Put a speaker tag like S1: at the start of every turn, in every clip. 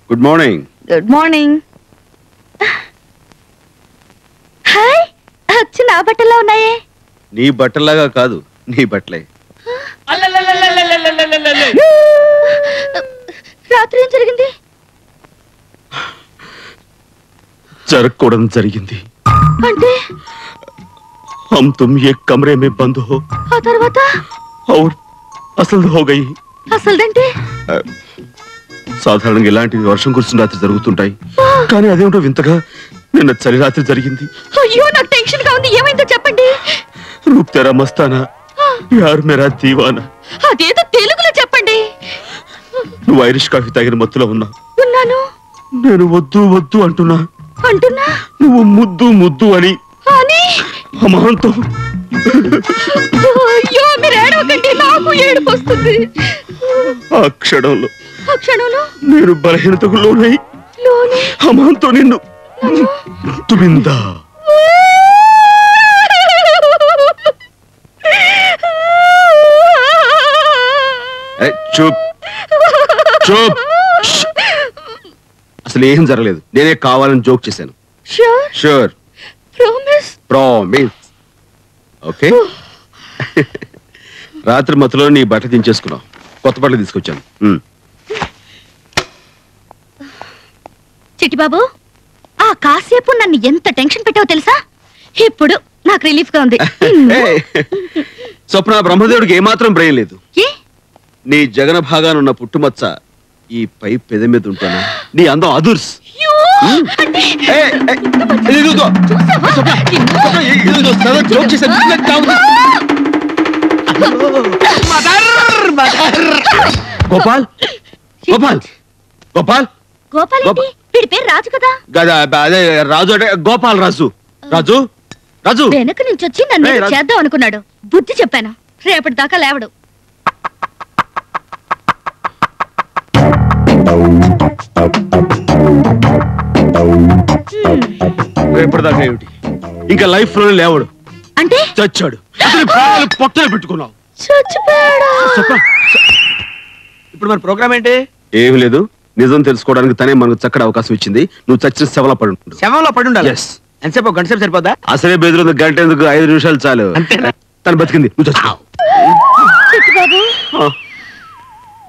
S1: Good morning.
S2: Good morning. Hi, అచ్చు నా బట్టల్లో ఉన్నాయే.
S1: నీ బట్టల్లాగా కాదు, నీ బట్టలే.
S2: రాత్రి ఏం జరిగింది?
S1: జరగకూడదు జరిగింది.
S2: అంటే
S1: हम तुम एक कमरे में बंद हो
S2: ఆ తర్వాత
S1: और असल हो गई.
S2: అసలుదంటే
S1: సాధారణంగా ఇలాంటివి వర్షం కురిసిన రాత్రి జరుగుతుంటాయి, కానీ అదేమిటో వింతగా నిన్న చలి రాత్రి జరిగింది.
S2: అయ్యో నాకు టెన్షన్ గా ఉంది. ఏమైందో చెప్పండి.
S1: రూప్ తెరా మస్తానా, యార్ మేరా దీవానా.
S2: అదేదో తెలుగులో చెప్పండి.
S1: నువ్వు ఐరిష్ కాఫీ తాగిన మత్తులో ఉన్నావు.
S2: ఉన్నాను.
S1: నేను వద్దు వద్దు అంటున్నా. నువ్వు ముద్దు ముద్దు అని అమాంతో.
S2: అయ్యో మీరు ఏడవకండి, నాకు ఏడుపు వస్తుంది.
S1: ఆ క్షణంలో నేను బలహీనతకు లోనై అమాంతో నిన్ను తుమిందా. చూప్ చూప్. అసలు ఏం జరగలేదు, నేనే కావాలని జోక్ చేశాను. షూర్. ప్రామిస్. ఓకే. రాత్రి మత్తులో నీ బట్టలు దించేసుకున్నావు, కొత్త బట్టలు తీసుకొచ్చాను.
S2: చిట్టిబాబు, ఆ కాసేపు నన్ను ఎంత టెన్షన్ పెట్టావో తెలుసా? ఇప్పుడు నాకు రిలీఫ్ గా ఉంది.
S1: స్వప్న, బ్రహ్మదేవుడికి ఏమాత్రం బ్రెయిన్ లేదు. నీ జగన భాగానున్న పుట్టుమచ్చ ఈ పై పెద మీద ఉంటాను. నీ అందం అదుర్స్. గోపాల్ గోపాల్ గోపాల్
S2: గోపాల్ వీడి పేరు రాజు కదా?
S1: అదే రాజు అంటే గోపాల్ రాజు. రాజు రాజు
S2: వెనక నుంచి వచ్చి నన్ను చేద్దాం అనుకున్నాడు. బుద్ధి చెప్పాను, రేపటి దాకా లేవడు.
S1: రేపటిదాకా ఏమిటి, ఇంకా లైఫ్ లో లేవడు.
S2: అంటే
S1: చచ్చాడు. పొట్టలు పెట్టుకున్నావు.
S3: ఇప్పుడు మన ప్రోగ్రామ్ ఏంటి?
S1: ఏమి లేదు, నిజం తెలుసుకోవడానికి తనే మనకు చక్కటి అవకాశం ఇచ్చింది. నువ్వు చచ్చిన శవంలో పడి ఉంటుంది.
S3: శవంలో పడి ఉండాలి. ఎంతసేపు? ఒక గంట సేపు సరిపోద్దా?
S1: అసలే బెదిరింది, గంట ఎందుకు, 5 నిమిషాలు చాలు.
S3: అంతేనా?
S1: తను బతికింది, నువ్వు చచ్చావు.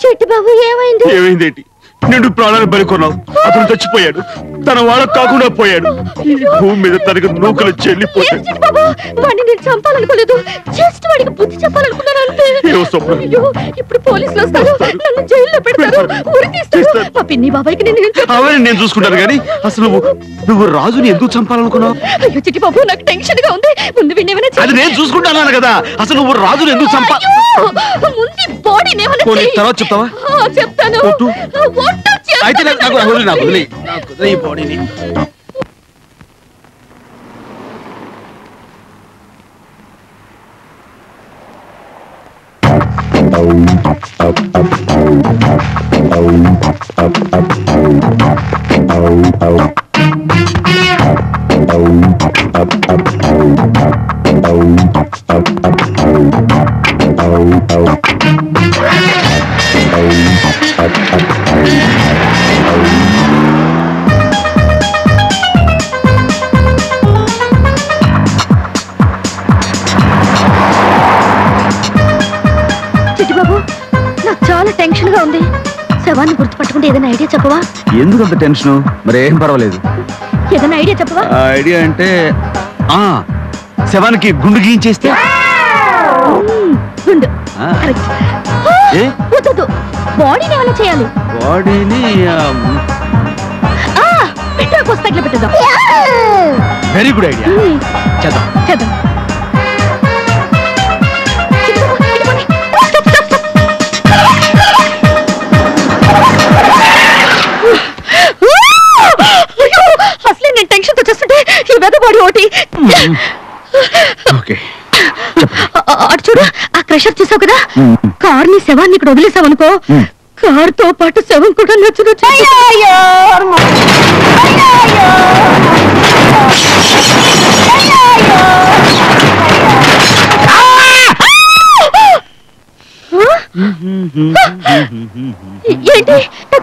S2: చిట్టిబాబు ఏమైంది?
S1: ఏమైంది ఏంటి? నిండు ప్రాణాలు బలికొన్నావు. అతను చచ్చిపోయాడు, తన వాళ్ళకు కాకుండా పోయాడు. భూమి మీద తనకు నూకలు చెల్లిపోయాడు.
S2: వాడిని నేను చంపాలనుకోలేదు, జస్ట్ వాడికి బుద్ధి చెప్పాలనుకున్నాను అంతే. ఇప్పుడు పోలీసులు వస్తారు, నన్ను జైల్లో పెడతారు, ఉరి తీస్తారు. ఆ పిన్ని బాబాయ్కి
S1: నేను చూసుకుంటాను. కానీ అసలు నువ్వు రాజుని ఎందుకు చంపాలనుకున్నావు?
S2: అయ్యో చిట్టిబాబు, నాకు టెన్షన్ గా ఉంది. ముందు వినేమైనా
S1: అది నేను చూసుకుంటాను కదా. అసలు నువ్వు రాజుని ఎందుకు చంపా?
S2: ముందు బాడీని ఏమైనా
S1: తర్వాత చెప్తావా?
S2: చెప్తాను.
S1: అయితే నాకు ఈ బాడీని
S2: చాలా టెన్షన్ గా ఉంది. శవాన్ని గుర్తుపట్టుకుంటే ఏదైనా ఐడియా చెప్పవా?
S1: ఎందుకు అంత టెన్షన్? మరి ఏం పర్వాలేదు.
S2: ఏదైనా ఐడియా చెప్పవా?
S1: ఐడియా అంటే శవానికి గుండు గీయించేస్తే.
S2: గుండు బాడీని ఏమైనా చేయాలి.
S1: బాడీని
S2: పెట్టు, తగిలి పెట్టేద్దాం.
S1: Very good idea. చేద్దాం
S2: చేద్దాం. అసలే నేను టెన్షన్ తో చేస్తుంటే ఈ వెద బాడీ ఒకటి. అటు చూడు, ఆ క్రషర్ చూసావు కదా, కార్ ని శవాన్ని ఇక్కడ వదిలేసావు అనుకో, కార్ తో పాటు శవం కూడా నచ్చును.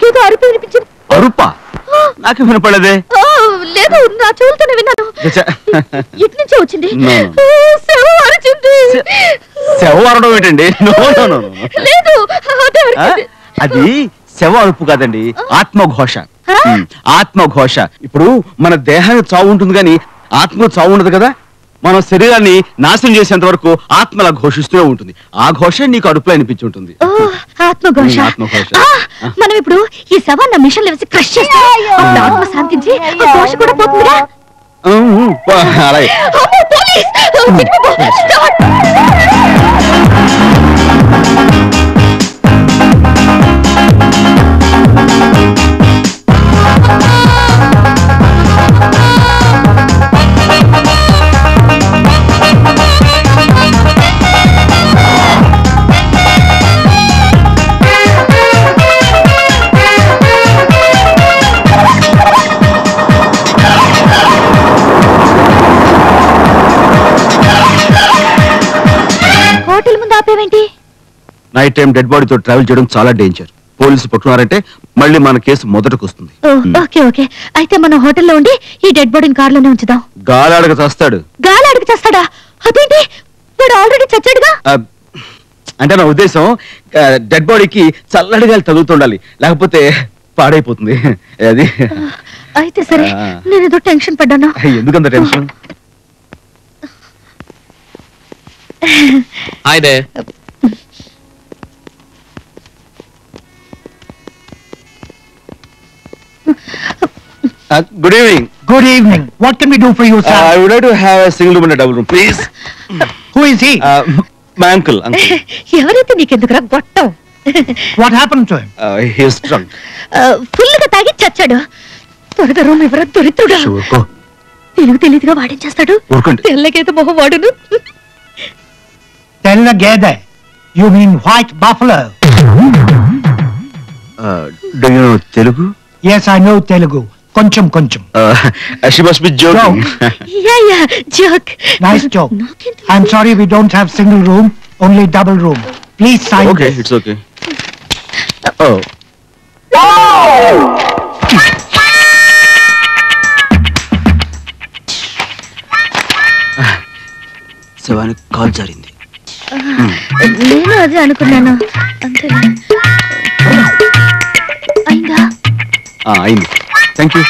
S2: నాకేదో అరుపు వినిపించింది.
S3: అరుపా? నాకు వినపడదే.
S2: లేదు, నా చెవులతోనే విన్నాను. ఇటు నుంచే వచ్చింది. శవం అరిచింది.
S3: శవం అరవడం ఏంటండి?
S2: లేదు,
S3: అది శవ అరుపు కాదండి, ఆత్మఘోష. ఆత్మఘోష. ఇప్పుడు మన దేహానికి చావు ఉంటుంది కానీ ఆత్మకు చావు ఉండదు కదా. మన శరీరాన్ని నాశనం చేసేంత వరకు ఆత్మలా ఘోషిస్తూనే ఉంటుంది. ఆ ఘోష నీకు అడుపులో అనిపించి ఉంటుంది.
S2: ఆత్మఘోష. మనం ఇప్పుడు ఈ శవాన్ని మిషన్ వేసి క్రష్ చేస్తాం. ఆత్మ శాంతించి ఆ ఘోష కూడా పోతుందిగా.
S3: అలాగే.
S2: హోటల్ ముందు ఆపేవేంటి?
S3: నైట్ టైం డెడ్ బాడీతో ట్రావెల్ చేయడం చాలా డేంజర్. పోలీసులు పట్టుకున్నారంటే మళ్ళీ మన కేసు మొదటకు వస్తుంది.
S2: ఓకే ఓకే, అయితే మనం హోటల్లో ఉండి ఈ డెడ్ బాడీని కార్లోనే ఉంచుదాం.
S3: గాలాడక చస్తాడు.
S2: గాలాడక చస్తాడా? అదేంటి, వాడు ఆల్రెడీ చచ్చాడుగా.
S3: అంటే నా ఉద్దేశం డెడ్ బాడీకి చల్లడి గాలి తగులుతుండాలి, లేకపోతే పాడైపోతుంది. అది
S2: అయితే సరే, నేను ఏదో టెన్షన్ పడ్డాను.
S3: ఎందుకంత tension?
S4: Hi there.
S3: Good evening.
S5: Good evening. What can we do for you, sir?
S3: I would like to have a single room and a double room, please.
S5: Who is he?
S3: My uncle.
S2: ఎవరైతే నీకెందుకురా గొట్టం?
S5: What happened to him?
S3: He is drunk.
S2: ఫుల్గా తాగి చచ్చాడు. త్వరగా room ఎవరో దొరికితుడా. తెలివిగా వాడేం చేస్తాడు? తెల్లగేత మొహం వాడును.
S5: Tell the gede. You mean white buffalo?
S3: Do you know Telugu?
S5: Yes, I know Telugu. Koncham.
S3: She must be joking.
S2: Yeah, joke.
S5: Nice joke. I'm sorry we don't have single room, only double room. Please sign
S3: Okay,
S5: this.
S3: it's okay. Oh. శవానికి call జారింది.
S2: నేను అదే అనుకున్నాను. అంతే. అయిందా?
S3: అయింది. Thank you.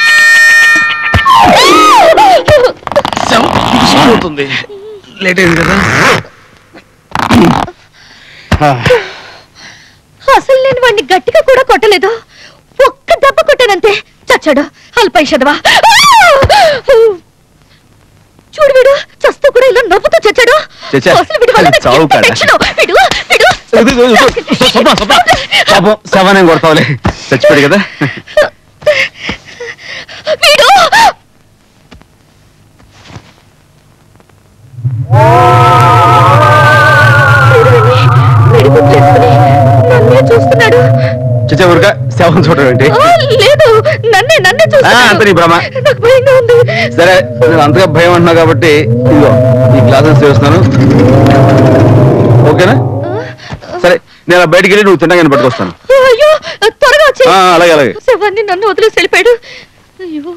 S3: అవుతుంది, late అయింది కదా.
S2: అసలు నేను వాడిని గట్టిగా కూడా కొట్టలేదు. ఒక్క దెబ్బ కొట్టానంతే, చచ్చాడు. అల్పైషదవా. చూడు, వీడు చస్తూ కూడా ఇలా నవ్వుతూ చచ్చాడు. అసలు వీడి వల్ల నాకు ఎంత టెన్షన్.
S3: పాపం శవాన్ని కొడతావులే, చచ్చిపోయాడు కదా.
S2: వీడు నన్నే చూస్తున్నాడు.
S3: చచ్చా ఊరుగా శవం చూడడం ఏంటి?
S2: లేదు, నన్నే చూస్తున్నాడు.
S3: అంత నీ భ్రమ.
S2: నాకు భయంగా ఉంది.
S3: సరే, నేను అంతగా భయం అంటున్నావు కాబట్టి ఇదిగో ఈ గ్లాసెస్ చేస్తున్నాను, ఓకేనా? సరే, నేను బయటికి వెళ్ళి నువ్వు తిన్నగానే పట్టుకొస్తాను.
S2: అయ్యో, త్వరగా వచ్చి.
S3: అలాగే.
S2: శవాన్ని నన్ను వదిలేసి వెళ్ళిపోయాడు. అయ్యో.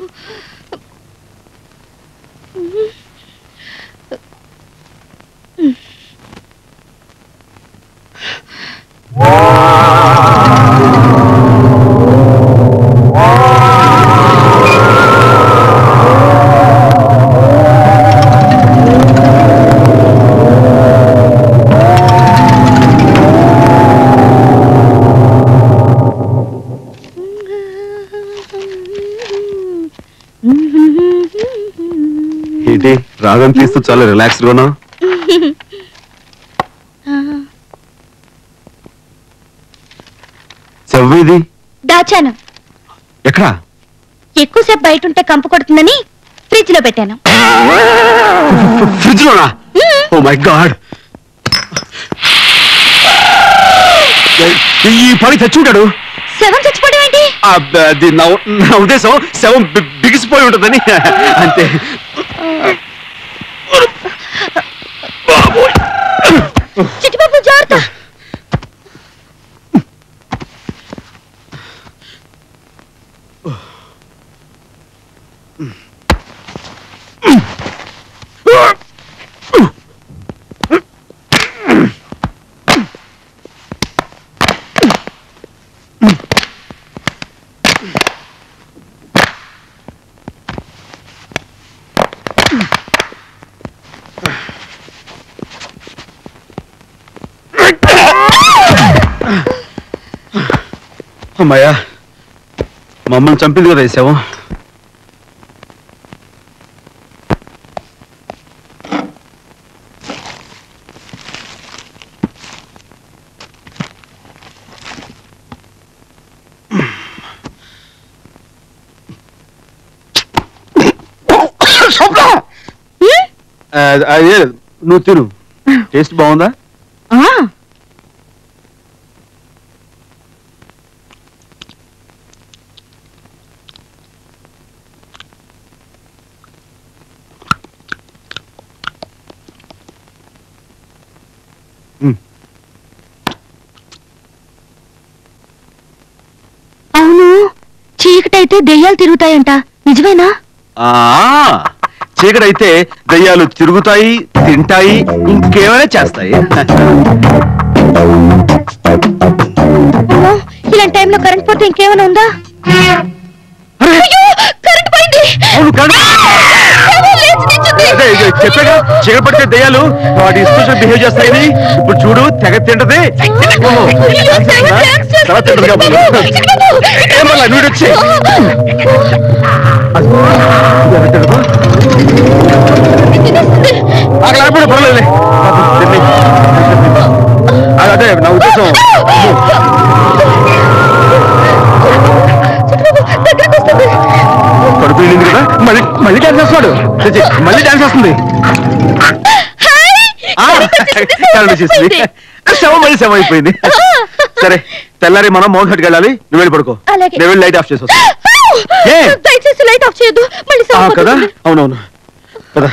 S3: ఏంటి రాగం తీస్తూ చాలా రిలాక్స్ గా ఉన్నావు? చెవ్వేది
S2: దాచాను.
S3: ఎక్కడా?
S2: ఎక్కువసేపు బయట ఉంటే కంపు కొడుతుందని ఫ్రిడ్జ్ లో పెట్టాను.
S3: ఫ్రిడ్జ్ లోనా? ఓ మై గాడ్, ఈ పని తెచ్చుంటాడు.
S2: శవం చచ్చిపోవడం ఏంటి?
S3: అది నా ఉద్దేశం, శవం బిగిసిపోయి ఉంటుందని అంతే.
S2: చిట్టిబాబు జాగ్రత్త.
S3: అమ్మాయ్యా, మమ్మల్ని చంపింది కదా ఈ శవం. అదే నువ్వు తిను. టేస్ట్ బాగుందా?
S2: అవును, చీకటైతే దెయ్యాలు తిరుగుతాయంట, నిజమేనా?
S3: చీకటైతే దయ్యాలు తిరుగుతాయి, తింటాయి, ఇంకేమైనా చేస్తాయి.
S2: అమ్మో, ఇలాంటి టైంలో కరెంట్ పోతే ఇంకేమైనా ఉందా? అయ్యో, కరెంట్ పోయింది.
S3: చెప్పాగా చీకటి పడితే దయ్యాలు వాటి ఇన్స్టిట్యూషన్ బిహేవ్ చేస్తాయని. ఇప్పుడు చూడు, తెగ తింటది. చాలా తింటది ఏమల్లా నువ్వు వచ్చి అక్కడ ఆడిపోయినా పర్వాలేదు. అదే నా ఉద్దేశం. కడుపు వెళ్ళింది కదా, మళ్ళీ మళ్ళీ డాన్స్ చేస్తాడు. మళ్ళీ డాన్స్ వస్తుంది. శవం మళ్ళీ శవం అయిపోయింది. సరే, తెల్లారి మనం మౌంట్ హట్కి వెళ్ళాలి. నువ్వు వెళ్ళి పడుకో, నేను వెళ్ళి లైట్ ఆఫ్ చేసి వస్తా.
S2: దయచేసి లైట్ ఆఫ్ చేయొద్దు, మళ్ళీ
S3: కదా. అవునవును కదా.